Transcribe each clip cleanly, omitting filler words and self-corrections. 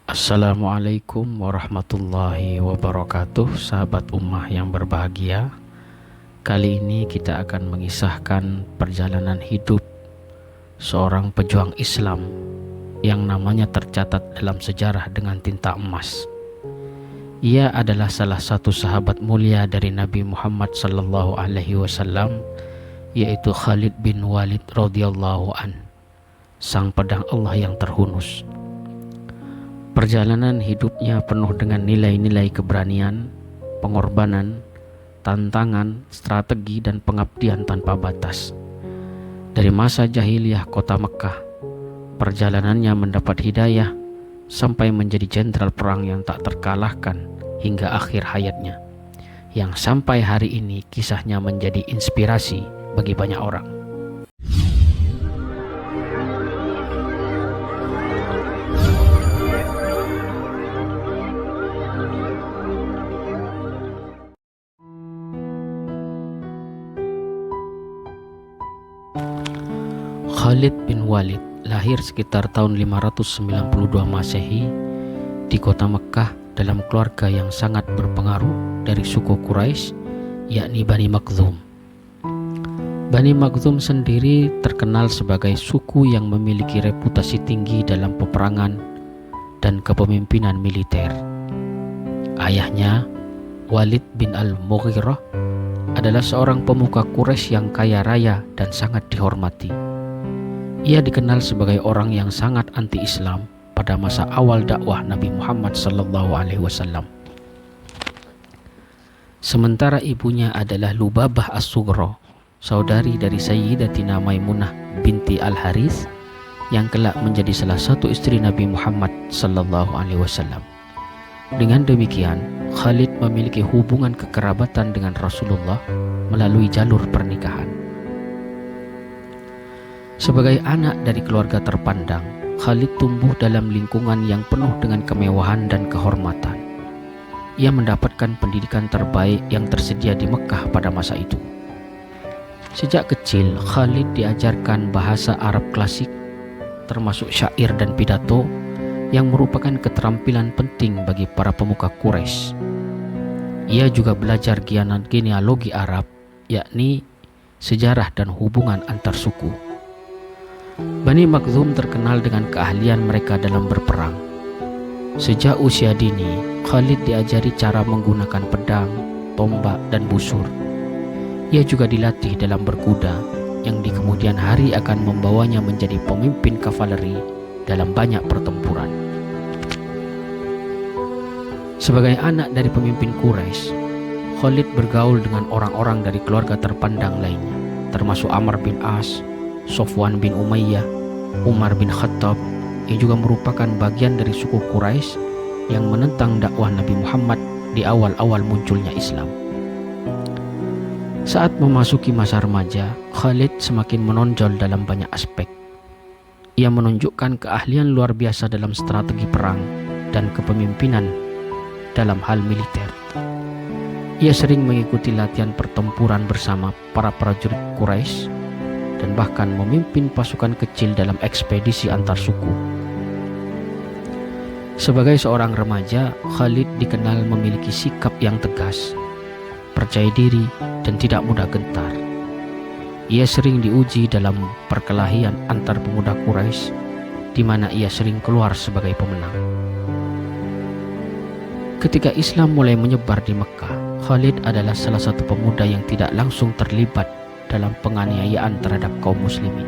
Assalamualaikum warahmatullahi wabarakatuh, sahabat ummah yang berbahagia. Kali ini kita akan mengisahkan perjalanan hidup seorang pejuang Islam yang namanya tercatat dalam sejarah dengan tinta emas. Ia adalah salah satu sahabat mulia dari Nabi Muhammad SAW, yaitu Khalid bin Walid radhiyallahu an, sang pedang Allah yang terhunus. Perjalanan hidupnya penuh dengan nilai-nilai keberanian, pengorbanan, tantangan, strategi, dan pengabdian tanpa batas. Dari masa jahiliyah kota Mekah, perjalanannya mendapat hidayah sampai menjadi jenderal perang yang tak terkalahkan hingga akhir hayatnya, yang sampai hari ini kisahnya menjadi inspirasi bagi banyak orang. Khalid bin Walid lahir sekitar tahun 592 Masehi di kota Mekah dalam keluarga yang sangat berpengaruh dari suku Quraisy, yakni Bani Makhzum. Bani Makhzum sendiri terkenal sebagai suku yang memiliki reputasi tinggi dalam peperangan dan kepemimpinan militer. Ayahnya, Walid bin al-Mughirah, adalah seorang pemuka Quraisy yang kaya raya dan sangat dihormati. Ia dikenal sebagai orang yang sangat anti-Islam pada masa awal dakwah Nabi Muhammad SAW. Sementara ibunya adalah Lubabah As-Sughra, saudari dari Sayyidatina Maimunah binti Al-Harith, yang kelak menjadi salah satu istri Nabi Muhammad SAW. Dengan demikian, Khalid memiliki hubungan kekerabatan dengan Rasulullah melalui jalur pernikahan. Sebagai anak dari keluarga terpandang, Khalid tumbuh dalam lingkungan yang penuh dengan kemewahan dan kehormatan. Ia mendapatkan pendidikan terbaik yang tersedia di Mekah pada masa itu. Sejak kecil, Khalid diajarkan bahasa Arab klasik, termasuk syair dan pidato, yang merupakan keterampilan penting bagi para pemuka Quraisy. Ia juga belajar genealogi Arab, yakni sejarah dan hubungan antar suku. Bani Makhzum terkenal dengan keahlian mereka dalam berperang. Sejak usia dini, Khalid diajari cara menggunakan pedang, tombak, dan busur. Ia juga dilatih dalam berkuda, yang di kemudian hari akan membawanya menjadi pemimpin kavaleri dalam banyak pertempuran. Sebagai anak dari pemimpin Quraisy, Khalid bergaul dengan orang-orang dari keluarga terpandang lainnya, termasuk Amr bin As, Sofwan bin Umayyah, Umar bin Khattab, yang juga merupakan bagian dari suku Quraisy yang menentang dakwah Nabi Muhammad di awal-awal munculnya Islam. Saat memasuki masa remaja, Khalid semakin menonjol dalam banyak aspek. Ia menunjukkan keahlian luar biasa dalam strategi perang dan kepemimpinan dalam hal militer. Ia sering mengikuti latihan pertempuran bersama para prajurit Quraisy dan bahkan memimpin pasukan kecil dalam ekspedisi antar suku. Sebagai seorang remaja, Khalid dikenal memiliki sikap yang tegas, percaya diri, dan tidak mudah gentar. Ia sering diuji dalam perkelahian antar pemuda Quraisy, di mana ia sering keluar sebagai pemenang. Ketika Islam mulai menyebar di Mekah, Khalid adalah salah satu pemuda yang tidak langsung terlibat dalam penganiayaan terhadap kaum muslimin,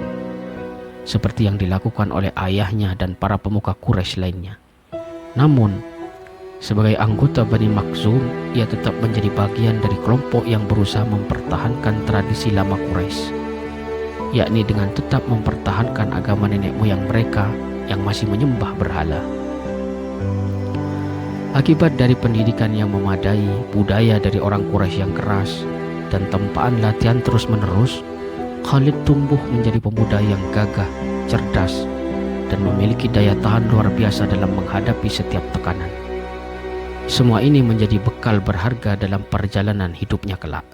seperti yang dilakukan oleh ayahnya dan para pemuka Quraisy lainnya. Namun, sebagai anggota Bani Makhzum, ia tetap menjadi bagian dari kelompok yang berusaha mempertahankan tradisi lama Quraisy, yakni dengan tetap mempertahankan agama nenek moyang mereka yang masih menyembah berhala. Akibat dari pendidikan yang memadai, budaya dari orang Quraisy yang keras, dan tempaan latihan terus-menerus, Khalid tumbuh menjadi pemuda yang gagah, cerdas, dan memiliki daya tahan luar biasa dalam menghadapi setiap tekanan. Semua ini menjadi bekal berharga dalam perjalanan hidupnya kelak.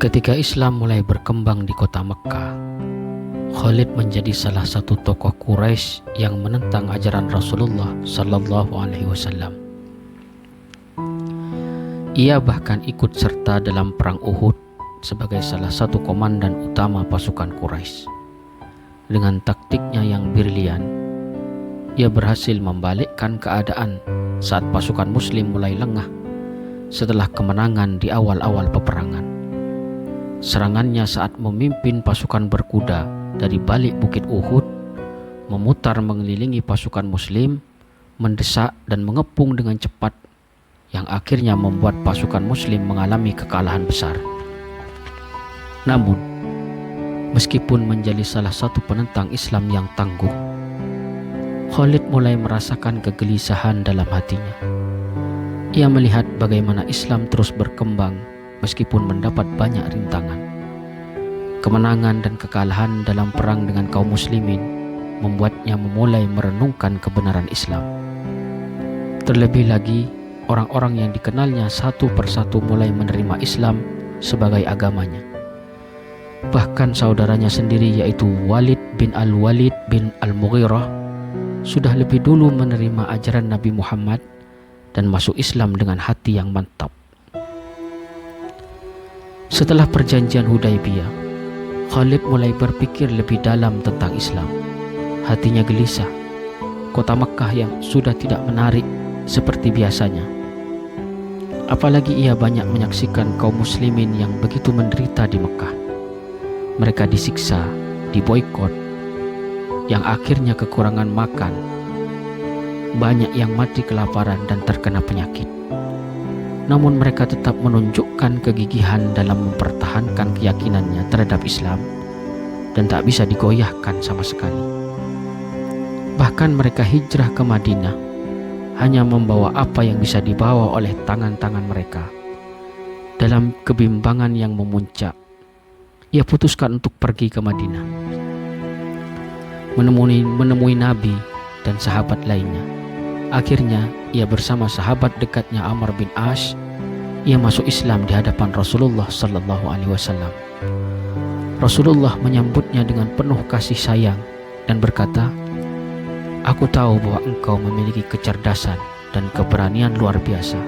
Ketika Islam mulai berkembang di kota Mekkah, Khalid menjadi salah satu tokoh Quraisy yang menentang ajaran Rasulullah Sallallahu Alaihi Wasallam. Ia bahkan ikut serta dalam perang Uhud sebagai salah satu komandan utama pasukan Quraisy. Dengan taktiknya yang brilian, ia berhasil membalikkan keadaan saat pasukan Muslim mulai lengah setelah kemenangan di awal-awal peperangan. Serangannya saat memimpin pasukan berkuda dari balik bukit Uhud, memutar mengelilingi pasukan Muslim, mendesak dan mengepung dengan cepat, yang akhirnya membuat pasukan Muslim mengalami kekalahan besar. Namun, meskipun menjadi salah satu penentang Islam yang tangguh, Khalid mulai merasakan kegelisahan dalam hatinya. Ia melihat bagaimana Islam terus berkembang meskipun mendapat banyak rintangan. Kemenangan dan kekalahan dalam perang dengan kaum muslimin membuatnya memulai merenungkan kebenaran Islam. Terlebih lagi, orang-orang yang dikenalnya satu persatu mulai menerima Islam sebagai agamanya. Bahkan saudaranya sendiri yaitu Walid bin Al-Walid bin Al-Mughirah sudah lebih dulu menerima ajaran Nabi Muhammad dan masuk Islam dengan hati yang mantap. Setelah perjanjian Hudaybiyah, Khalid mulai berpikir lebih dalam tentang Islam. Hatinya gelisah. Kota Mekkah yang sudah tidak menarik seperti biasanya. Apalagi ia banyak menyaksikan kaum muslimin yang begitu menderita di Mekkah. Mereka disiksa, diboikot, yang akhirnya kekurangan makan. Banyak yang mati kelaparan dan terkena penyakit. Namun mereka tetap menunjukkan kegigihan dalam mempertahankan keyakinannya terhadap Islam dan tak bisa digoyahkan sama sekali. Bahkan mereka hijrah ke Madinah hanya membawa apa yang bisa dibawa oleh tangan-tangan mereka. Dalam kebimbangan yang memuncak, ia putuskan untuk pergi ke Madinah, menemui Nabi dan sahabat lainnya. Akhirnya ia bersama sahabat dekatnya Amr bin As, ia masuk Islam di hadapan Rasulullah Sallallahu Alaihi Wasallam. Rasulullah menyambutnya dengan penuh kasih sayang dan berkata, "Aku tahu bahwa engkau memiliki kecerdasan dan keberanian luar biasa.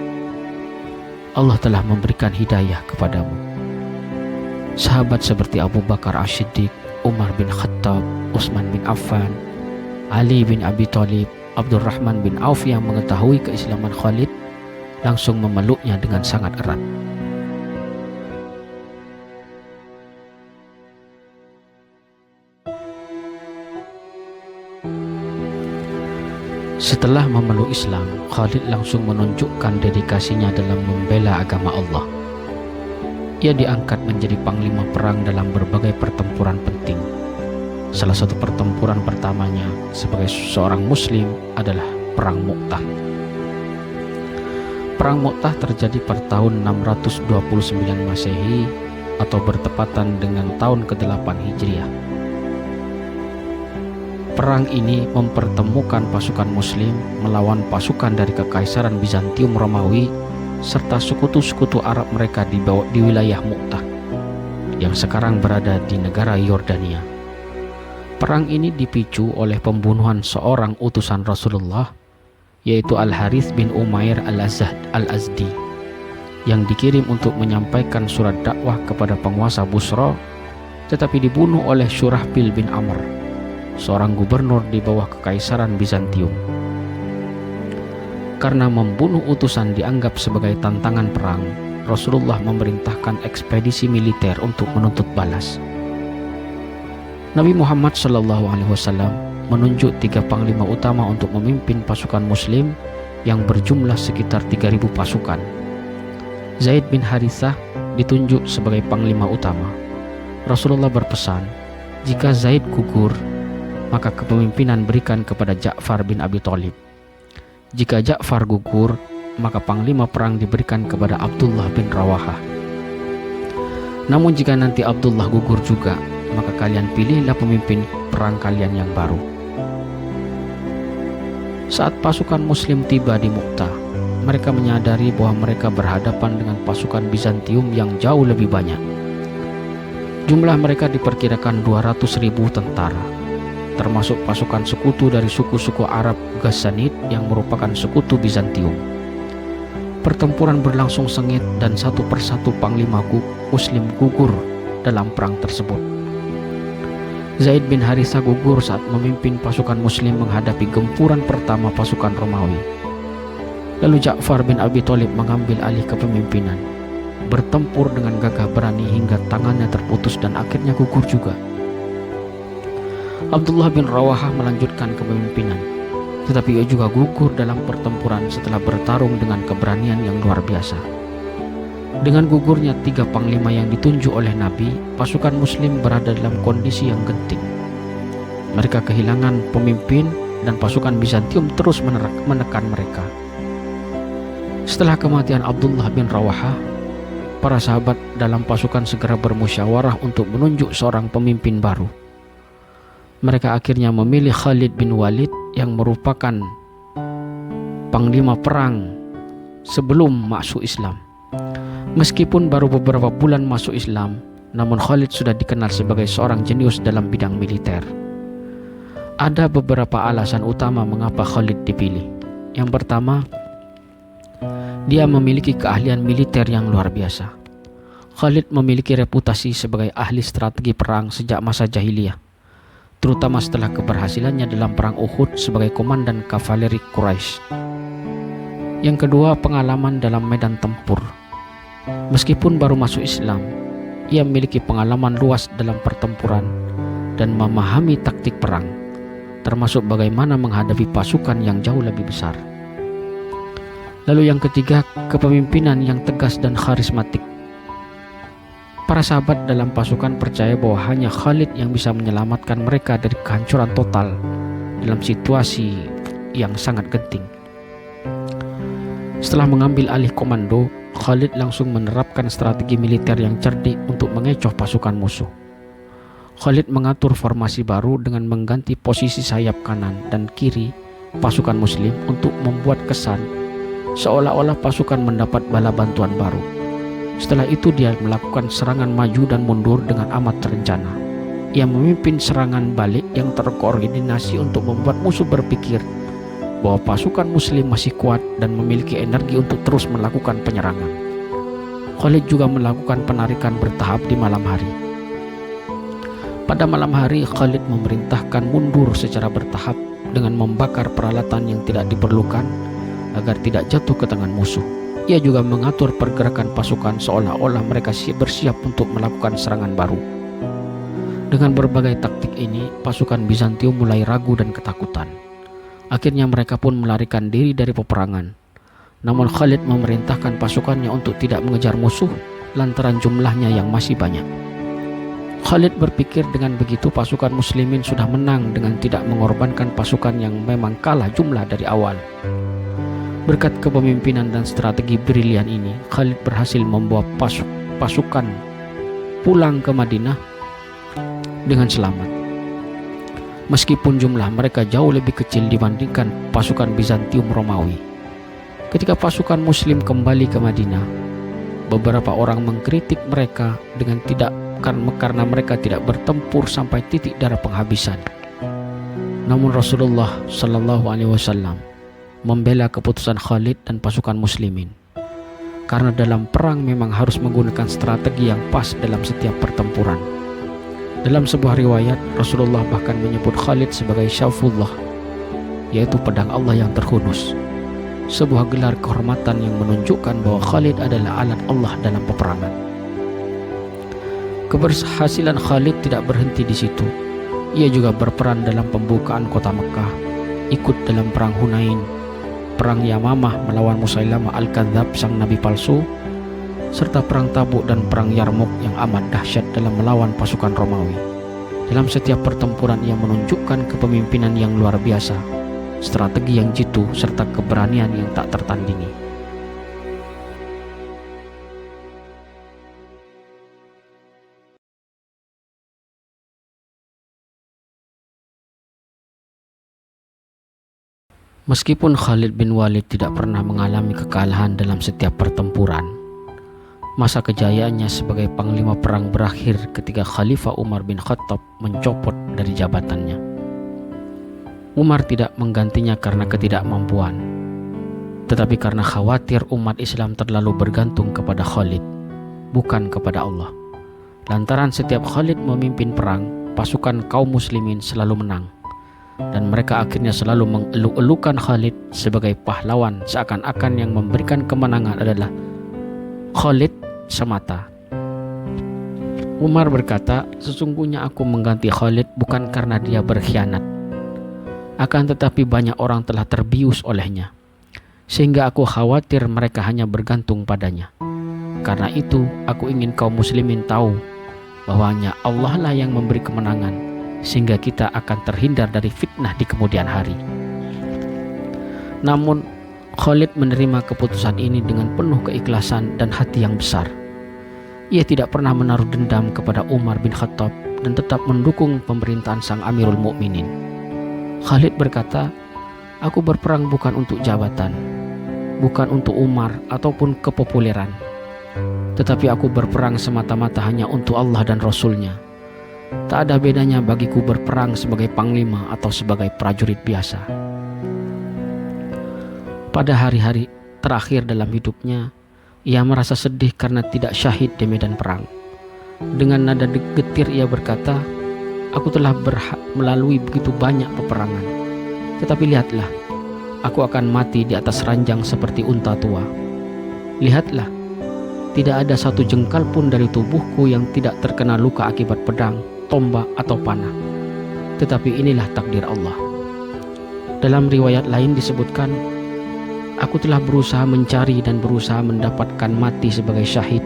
Allah telah memberikan hidayah kepadamu." Sahabat seperti Abu Bakar As-Siddiq, Umar bin Khattab, Utsman bin Affan, Ali bin Abi Thalib, Abdurrahman bin Auf yang mengetahui keislaman Khalid langsung memeluknya dengan sangat erat. Setelah memeluk Islam, Khalid langsung menunjukkan dedikasinya dalam membela agama Allah. Ia diangkat menjadi panglima perang dalam berbagai pertempuran penting. Salah satu pertempuran pertamanya sebagai seorang muslim adalah Perang Mu'tah. Perang Mu'tah terjadi pada tahun 629 Masehi atau bertepatan dengan tahun ke-8 Hijriah. Perang ini mempertemukan pasukan muslim melawan pasukan dari Kekaisaran Bizantium Romawi serta sekutu-sekutu Arab mereka di wilayah Mu'tah yang sekarang berada di negara Yordania. Perang ini dipicu oleh pembunuhan seorang utusan Rasulullah, yaitu Al-Harith bin Umair Al-Azdi, yang dikirim untuk menyampaikan surat dakwah kepada penguasa Busra, tetapi dibunuh oleh Syurahbil bin Amr, seorang gubernur di bawah Kekaisaran Bizantium. Karena membunuh utusan dianggap sebagai tantangan perang, Rasulullah memerintahkan ekspedisi militer untuk menuntut balas. Nabi Muhammad SAW menunjuk 3 panglima utama untuk memimpin pasukan muslim yang berjumlah sekitar 3.000 pasukan. Zaid bin Harithah ditunjuk sebagai panglima utama. Rasulullah berpesan, jika Zaid gugur, maka kepemimpinan berikan kepada Ja'far bin Abi Thalib. Jika Ja'far gugur, maka panglima perang diberikan kepada Abdullah bin Rawahah. Namun jika nanti Abdullah gugur juga, maka kalian pilihlah pemimpin perang kalian yang baru. Saat pasukan muslim tiba di Mu'tah, mereka menyadari bahwa mereka berhadapan dengan pasukan Bizantium yang jauh lebih banyak. Jumlah mereka diperkirakan 200.000 tentara, termasuk pasukan sekutu dari suku-suku Arab Ghassanid yang merupakan sekutu Bizantium. Pertempuran berlangsung sengit dan satu persatu panglima Muslim gugur dalam perang tersebut. Zaid bin Harithah gugur saat memimpin pasukan Muslim menghadapi gempuran pertama pasukan Romawi. Lalu Ja'far bin Abi Thalib mengambil alih kepemimpinan, bertempur dengan gagah berani hingga tangannya terputus dan akhirnya gugur juga. Abdullah bin Rawahah melanjutkan kepemimpinan, tetapi ia juga gugur dalam pertempuran setelah bertarung dengan keberanian yang luar biasa. Dengan gugurnya 3 panglima yang ditunjuk oleh Nabi, pasukan Muslim berada dalam kondisi yang genting. Mereka kehilangan pemimpin dan pasukan Bizantium terus menekan mereka. Setelah kematian Abdullah bin Rawahah, para sahabat dalam pasukan segera bermusyawarah untuk menunjuk seorang pemimpin baru. Mereka akhirnya memilih Khalid bin Walid yang merupakan panglima perang sebelum masuk Islam. Meskipun baru beberapa bulan masuk Islam, namun Khalid sudah dikenal sebagai seorang jenius dalam bidang militer. Ada beberapa alasan utama mengapa Khalid dipilih. Yang pertama, dia memiliki keahlian militer yang luar biasa. Khalid memiliki reputasi sebagai ahli strategi perang sejak masa jahiliyah, terutama setelah keberhasilannya dalam perang Uhud sebagai komandan kavaleri Quraisy. Yang kedua, pengalaman dalam medan tempur. Meskipun baru masuk Islam, ia memiliki pengalaman luas dalam pertempuran dan memahami taktik perang, termasuk bagaimana menghadapi pasukan yang jauh lebih besar. Lalu yang ketiga, kepemimpinan yang tegas dan karismatik. Para sahabat dalam pasukan percaya bahwa hanya Khalid yang bisa menyelamatkan mereka dari kehancuran total dalam situasi yang sangat genting. Setelah mengambil alih komando, Khalid langsung menerapkan strategi militer yang cerdik untuk mengecoh pasukan musuh. Khalid mengatur formasi baru dengan mengganti posisi sayap kanan dan kiri pasukan Muslim untuk membuat kesan seolah-olah pasukan mendapat bala bantuan baru. Setelah itu dia melakukan serangan maju dan mundur dengan amat terencana. Ia memimpin serangan balik yang terkoordinasi untuk membuat musuh berpikir bahwa pasukan Muslim masih kuat dan memiliki energi untuk terus melakukan penyerangan. Khalid juga melakukan penarikan bertahap di malam hari. Pada malam hari, Khalid memerintahkan mundur secara bertahap dengan membakar peralatan yang tidak diperlukan agar tidak jatuh ke tangan musuh. Ia juga mengatur pergerakan pasukan seolah-olah mereka bersiap untuk melakukan serangan baru. Dengan berbagai taktik ini, pasukan Bizantium mulai ragu dan ketakutan. Akhirnya mereka pun melarikan diri dari peperangan. Namun Khalid memerintahkan pasukannya untuk tidak mengejar musuh lantaran jumlahnya yang masih banyak. Khalid berpikir dengan begitu pasukan muslimin sudah menang dengan tidak mengorbankan pasukan yang memang kalah jumlah dari awal. Berkat kepemimpinan dan strategi brilian ini, Khalid berhasil membawa pasukan pulang ke Madinah dengan selamat. Meskipun jumlah mereka jauh lebih kecil dibandingkan pasukan Bizantium Romawi. Ketika pasukan Muslim kembali ke Madinah, beberapa orang mengkritik mereka karena mereka tidak bertempur sampai titik darah penghabisan. Namun Rasulullah Shallallahu Alaihi Wasallam membela keputusan Khalid dan pasukan Muslimin, karena dalam perang memang harus menggunakan strategi yang pas dalam setiap pertempuran. Dalam sebuah riwayat, Rasulullah bahkan menyebut Khalid sebagai Syafullah, yaitu pedang Allah yang terhunus, sebuah gelar kehormatan yang menunjukkan bahwa Khalid adalah alat Allah dalam peperangan. Keberhasilan Khalid tidak berhenti di situ. Ia juga berperan dalam pembukaan kota Mekah, ikut dalam perang Hunain, perang Yamamah melawan Musailamah Al-Kadzab sang nabi palsu, serta perang Tabuk dan perang Yarmouk yang amat dahsyat dalam melawan pasukan Romawi. Dalam setiap pertempuran ia menunjukkan kepemimpinan yang luar biasa, strategi yang jitu, serta keberanian yang tak tertandingi. Meskipun Khalid bin Walid tidak pernah mengalami kekalahan dalam setiap pertempuran, Masa kejayaannya sebagai panglima perang berakhir ketika Khalifah Umar bin Khattab mencopot dari jabatannya. Umar tidak menggantinya karena ketidakmampuan, tetapi karena khawatir umat Islam terlalu bergantung kepada Khalid, bukan kepada Allah. Lantaran setiap Khalid memimpin perang, pasukan kaum muslimin selalu menang, dan mereka akhirnya selalu mengeluk-elukan Khalid sebagai pahlawan, seakan-akan yang memberikan kemenangan adalah Khalid semata. Umar berkata, sesungguhnya aku mengganti Khalid bukan karena dia berkhianat, akan tetapi banyak orang telah terbius olehnya, sehingga aku khawatir mereka hanya bergantung padanya. Karena itu aku ingin kaum muslimin tahu bahwanya Allah lah yang memberi kemenangan, sehingga kita akan terhindar dari fitnah di kemudian hari. Namun Khalid menerima keputusan ini dengan penuh keikhlasan dan hati yang besar. Ia tidak pernah menaruh dendam kepada Umar bin Khattab dan tetap mendukung pemerintahan sang Amirul Mukminin. Khalid berkata, aku berperang bukan untuk jabatan, bukan untuk Umar ataupun kepopuleran, tetapi aku berperang semata-mata hanya untuk Allah dan Rasulnya. Tak ada bedanya bagiku berperang sebagai panglima atau sebagai prajurit biasa. Pada hari-hari terakhir dalam hidupnya, ia merasa sedih karena tidak syahid di medan perang. Dengan nada getir ia berkata, aku telah melalui begitu banyak peperangan, tetapi lihatlah, aku akan mati di atas ranjang seperti unta tua. Lihatlah, tidak ada satu jengkal pun dari tubuhku yang tidak terkena luka akibat pedang, tombak atau panah. Tetapi inilah takdir Allah. Dalam riwayat lain disebutkan, aku telah berusaha mencari dan berusaha mendapatkan mati sebagai syahid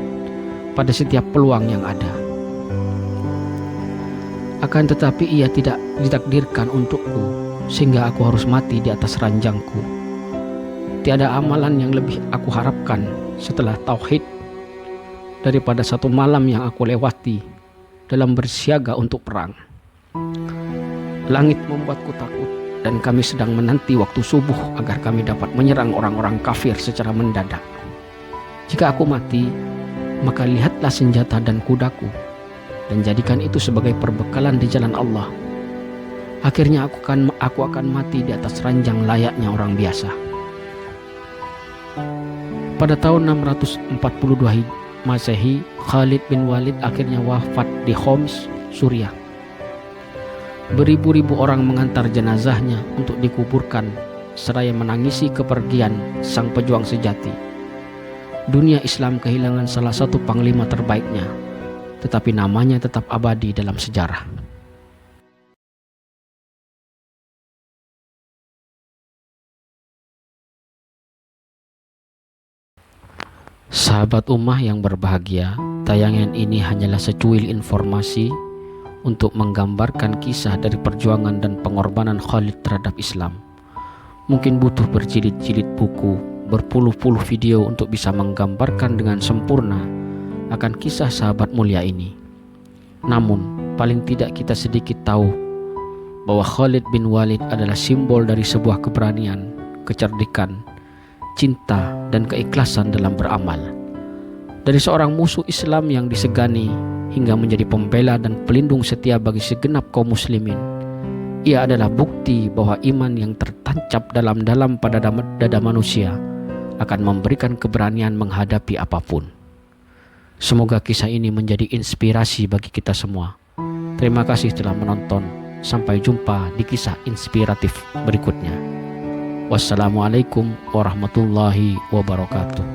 pada setiap peluang yang ada. Akan tetapi ia tidak ditakdirkan untukku, sehingga aku harus mati di atas ranjangku. Tiada amalan yang lebih aku harapkan setelah tauhid daripada satu malam yang aku lewati dalam bersiaga untuk perang. Langit membuatku takut, dan kami sedang menanti waktu subuh agar kami dapat menyerang orang-orang kafir secara mendadak. Jika aku mati, maka lihatlah senjata dan kudaku, dan jadikan itu sebagai perbekalan di jalan Allah. Akhirnya aku akan mati di atas ranjang layaknya orang biasa. Pada tahun 642 Masehi, Khalid bin Walid akhirnya wafat di Homs, Suriah. Beribu-ribu orang mengantar jenazahnya untuk dikuburkan, seraya menangisi kepergian sang pejuang sejati. Dunia Islam kehilangan salah satu panglima terbaiknya, tetapi namanya tetap abadi dalam sejarah. Sahabat Ummah yang berbahagia, tayangan ini hanyalah secuil informasi untuk menggambarkan kisah dari perjuangan dan pengorbanan Khalid terhadap Islam. Mungkin butuh berjilid-jilid buku, berpuluh-puluh video untuk bisa menggambarkan dengan sempurna akan kisah sahabat mulia ini. Namun, paling tidak kita sedikit tahu bahwa Khalid bin Walid adalah simbol dari sebuah keberanian, kecerdikan, cinta, dan keikhlasan dalam beramal. Dari seorang musuh Islam yang disegani hingga menjadi pembela dan pelindung setia bagi segenap kaum muslimin, ia adalah bukti bahwa iman yang tertancap dalam-dalam pada dada manusia akan memberikan keberanian menghadapi apapun. Semoga kisah ini menjadi inspirasi bagi kita semua. Terima kasih telah menonton. Sampai jumpa di kisah inspiratif berikutnya. Wassalamualaikum warahmatullahi wabarakatuh.